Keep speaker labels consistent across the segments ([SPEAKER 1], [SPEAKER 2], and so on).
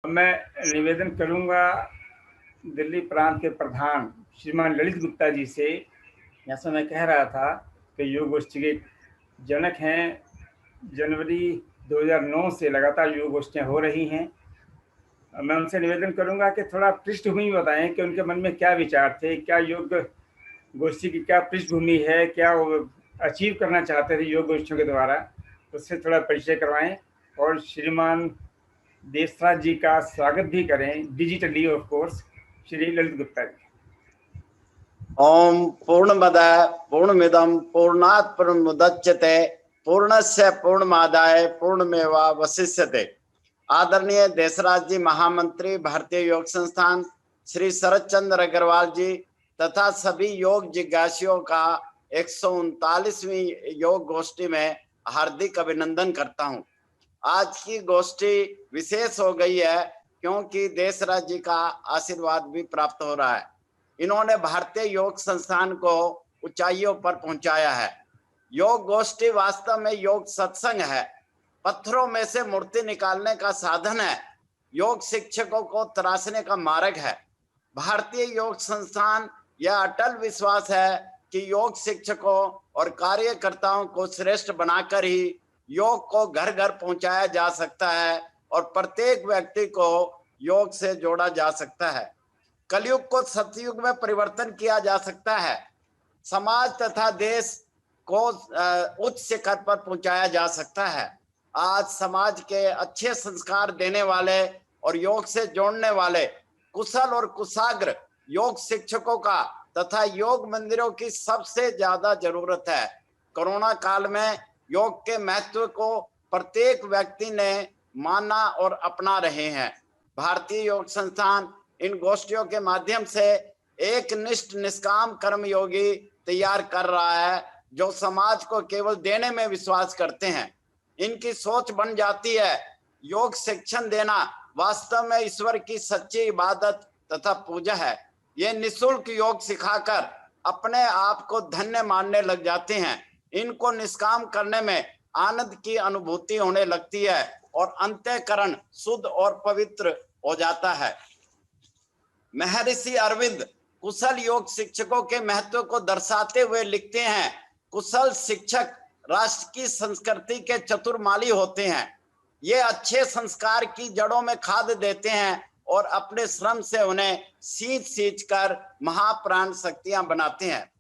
[SPEAKER 1] मैं निवेदन करूंगा दिल्ली प्रांत के प्रधान श्रीमान ललित गुप्ता जी से। जैसा मैं कह रहा था कि योग गोष्ठी के जनक हैं। जनवरी 2009 से लगातार योग गोष्ठियाँ हो रही हैं। मैं उनसे निवेदन करूंगा कि थोड़ा पृष्ठभूमि बताएं कि उनके मन में क्या विचार थे, क्या योग गोष्ठी की क्या पृष्ठभूमि है, क्या वो अचीव करना चाहते थे योग गोष्ठियों के द्वारा, उससे थोड़ा परिचय करवाएं। और श्रीमान देशराज जी का स्वागत भी करें digitally, of course, Shri Lalit Gupta ji.
[SPEAKER 2] ओम पूर्णमद पूर्णमिदं पूर्णात् पूर्णमुदच्यते पूर्णस्य पूर्णमादाय पूर्णमेवावशिष्यते। आदरणीय देशराज जी महामंत्री भारतीय योग संस्थान श्री शरद चंद्र अग्रवाल जी तथा सभी योग जिज्ञासुओं का 139वीं योग गोष्ठी में हार्दिक अभिनंदन करता हूं। आज की गोष्ठी विशेष हो गई है क्योंकि देशराज जी का आशीर्वाद भी प्राप्त हो रहा है। इन्होंने भारतीय योग संस्थान को ऊंचाइयों पर पहुंचाया है। योग गोष्ठी वास्तव में योग सत्संग है, पत्थरों में से मूर्ति निकालने का साधन है, योग शिक्षकों को तराशने का मार्ग है। भारतीय योग संस्थान यह अटल विश्वास है कि योग शिक्षकों और कार्यकर्ताओं को श्रेष्ठ बनाकर ही योग को घर घर पहुंचाया जा सकता है और प्रत्येक व्यक्ति को योग से जोड़ा जा सकता है। कलयुग को सतयुग में परिवर्तन किया जा सकता है। समाज तथा देश को उच्च शिखर पर पहुंचाया जा सकता है। आज समाज के अच्छे संस्कार देने वाले और योग से जोड़ने वाले कुशल और कुशाग्र योग शिक्षकों का तथा योग मंदिरों की सबसे ज्यादा जरूरत है। कोरोना काल में योग के महत्व को प्रत्येक व्यक्ति ने माना और अपना रहे हैं। भारतीय योग संस्थान इन गोष्ठियों के माध्यम से एक निष्ठ निष्काम कर्मयोगी तैयार कर रहा है जो समाज को केवल देने में विश्वास करते हैं। इनकी सोच बन जाती है योग शिक्षण देना वास्तव में ईश्वर की सच्ची इबादत तथा पूजा है। ये निःशुल्क योग सिखाकर अपने आप को धन्य मानने लग जाते हैं। इनको निष्काम करने में आनंद की अनुभूति होने लगती है और अंतःकरण शुद्ध और पवित्र हो जाता है। महर्षि अरविंद कुशल योग शिक्षकों के महत्व को दर्शाते हुए लिखते हैं, कुशल शिक्षक राष्ट्र की संस्कृति के चतुर्माली होते हैं। ये अच्छे संस्कार की जड़ों में खाद देते हैं और अपने श्रम से उन्हें सींच सींच कर महाप्राण शक्तियां बनाते हैं।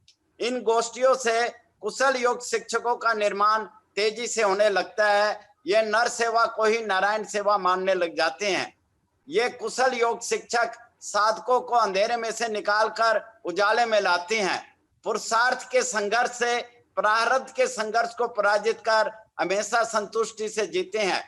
[SPEAKER 2] इन गोष्ठियों से कुशल योग शिक्षकों का निर्माण तेजी से होने लगता है। ये नर सेवा को ही नारायण सेवा मानने लग जाते हैं। ये कुशल योग शिक्षक साधकों को अंधेरे में से निकालकर उजाले में लाते हैं। पुरुषार्थ के संघर्ष से प्रारब्ध के संघर्ष को पराजित कर हमेशा संतुष्टि से जीते हैं।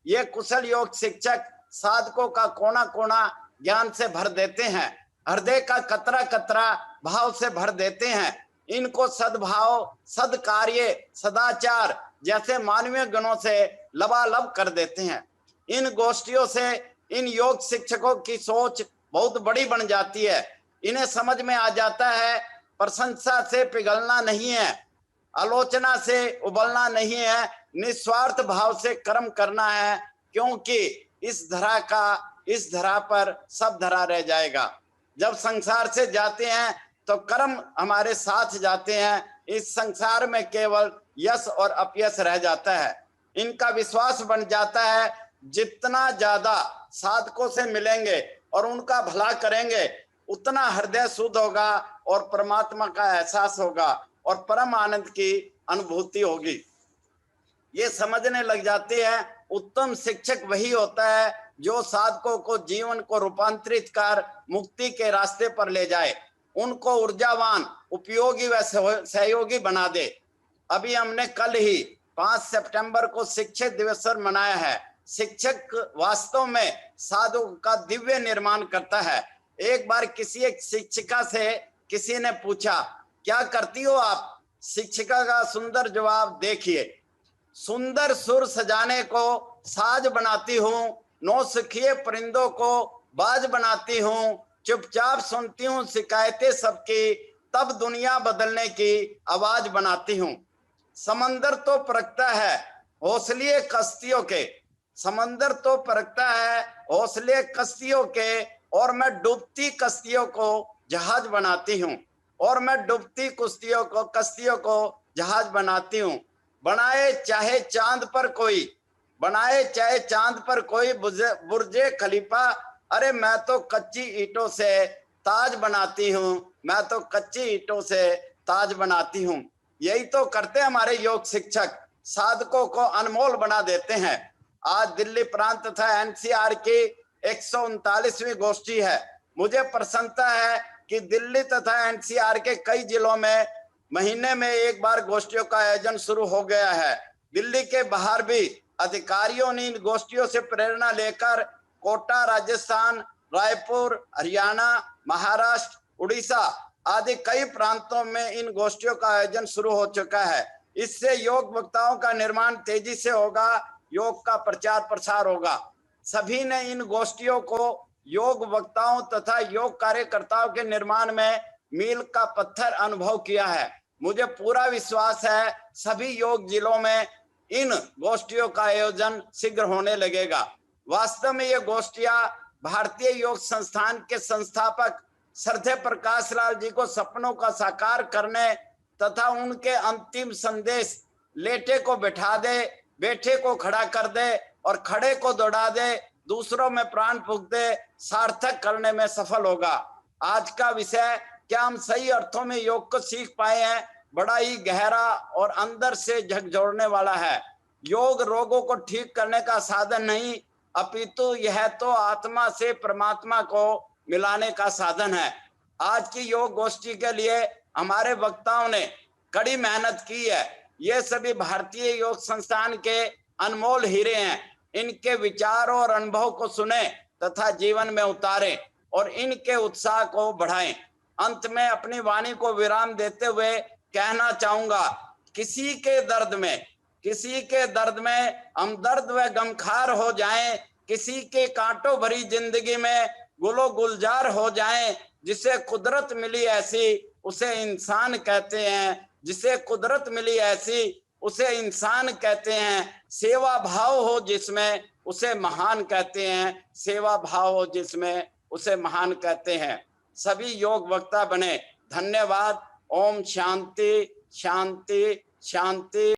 [SPEAKER 2] ये कुशल योग शिक्षक साधकों का कोना कोना ज्ञान से भर देते हैं, हृदय का कतरा कतरा भाव से भर देते हैं। इनको सद्भाव, सद्कार्य, सदाचार जैसे मानवीय गुणों से लबालब कर देते हैं। इन गोष्ठियों से इन योग शिक्षकों की सोच बहुत बड़ी बन जाती है। इन्हें समझ में आ जाता है प्रशंसा से पिघलना नहीं है, आलोचना से उबलना नहीं है, निस्वार्थ भाव से कर्म करना है, क्योंकि इस धरा पर सब धरा रह जाएगा। जब संसार से जाते हैं तो कर्म हमारे साथ जाते हैं। इस संसार में केवल यश और अपयश रह जाता है। इनका विश्वास बन जाता है जितना ज्यादा साधकों से मिलेंगे और उनका भला करेंगे उतना हृदय शुद्ध होगा और परमात्मा का एहसास होगा और परम आनंद की अनुभूति होगी। ये समझने लग जाते हैं उत्तम शिक्षक वही होता है जो साधकों को जीवन को रूपांतरित कर मुक्ति के रास्ते पर ले जाए, उनको ऊर्जावान, उपयोगी व सहयोगी बना दे। अभी हमने कल ही 5 सितंबर को शिक्षक दिवस मनाया है। शिक्षक वास्तव में साधु का दिव्य निर्माण करता है। एक बार किसी एक शिक्षिका से किसी ने पूछा, क्या करती हो आप? शिक्षिका का सुंदर जवाब देखिए, सुंदर सुर सजाने को साज बनाती हूँ, नौसिखिए परिंदों को बाज बनाती हूँ, चुपचाप सुनती हूँ शिकायतें सबकी, तब दुनिया बदलने की आवाज बनाती हूँ। समंदर तो परखता है हौसले कश्तियों के, समंदर तो परखता है हौसले कश्तियों के, और मैं डूबती कश्तियों को जहाज बनाती हूँ, और मैं डूबती कश्तियों को जहाज बनाती हूँ। बनाए चाहे चांद पर कोई, बनाए चाहे चांद पर कोई बुर्जे खलीफा, अरे मैं तो कच्ची ईंटों से ताज बनाती हूँ, मैं तो कच्ची ईंटों से ताज बनाती हूँ। यही तो करते हमारे योग शिक्षक, साधकों को अनमोल बना देते हैं। आज दिल्ली प्रांत तथा एनसीआर की 139वीं गोष्ठी है। मुझे प्रसन्नता है कि दिल्ली तथा एनसीआर के कई जिलों में महीने में एक बार गोष्ठियों का आयोजन शुरू हो गया है। दिल्ली के बाहर भी अधिकारियों ने इन गोष्ठियों से प्रेरणा लेकर कोटा राजस्थान, रायपुर हरियाणा, महाराष्ट्र, उड़ीसा आदि कई प्रांतों में इन गोष्ठियों का आयोजन शुरू हो चुका है। इससे योग वक्ताओं का निर्माण तेजी से होगा, योग का प्रचार प्रसार होगा। सभी ने इन गोष्ठियों को योग वक्ताओं तथा योग कार्यकर्ताओं के निर्माण में मील का पत्थर अनुभव किया है। मुझे पूरा विश्वास है सभी योग जिलों में इन गोष्ठियों का आयोजन शीघ्र होने लगेगा। वास्तव में ये गोष्ठियां भारतीय योग संस्थान के संस्थापक श्रद्धेय प्रकाश लाल जी को सपनों का साकार करने तथा उनके अंतिम संदेश लेटे को बैठा दे, बैठे को खड़ा कर दे और खड़े को दौड़ा दे, दूसरों में प्राण फूंक दे, सार्थक करने में सफल होगा। आज का विषय क्या हम सही अर्थों में योग को सीख पाए हैं, बड़ा ही गहरा और अंदर से झकझोरने वाला है। योग रोगों को ठीक करने का साधन नहीं, अपितु यह तो आत्मा से परमात्मा को मिलाने का साधन है। आज की योग गोष्ठी के लिए हमारे वक्ताओं ने कड़ी मेहनत की है। ये सभी भारतीय योग संस्थान के अनमोल हीरे हैं। इनके विचारों और अनुभव को सुने तथा जीवन में उतारें और इनके उत्साह को बढ़ाएं। अंत में अपनी वाणी को विराम देते हुए कहना चाहूंगा, किसी के दर्द में हम दर्द व गमखार हो जाएं, किसी के कांटों भरी जिंदगी में गुलो गुलजार हो जाएं। जिसे कुदरत मिली ऐसी उसे इंसान कहते हैं, जिसे कुदरत मिली ऐसी उसे इंसान कहते हैं। सेवा भाव हो जिसमें उसे महान कहते हैं, सेवा भाव हो जिसमें उसे महान कहते हैं। सभी योग वक्ता बने। धन्यवाद। ओम शांति शांति शांति।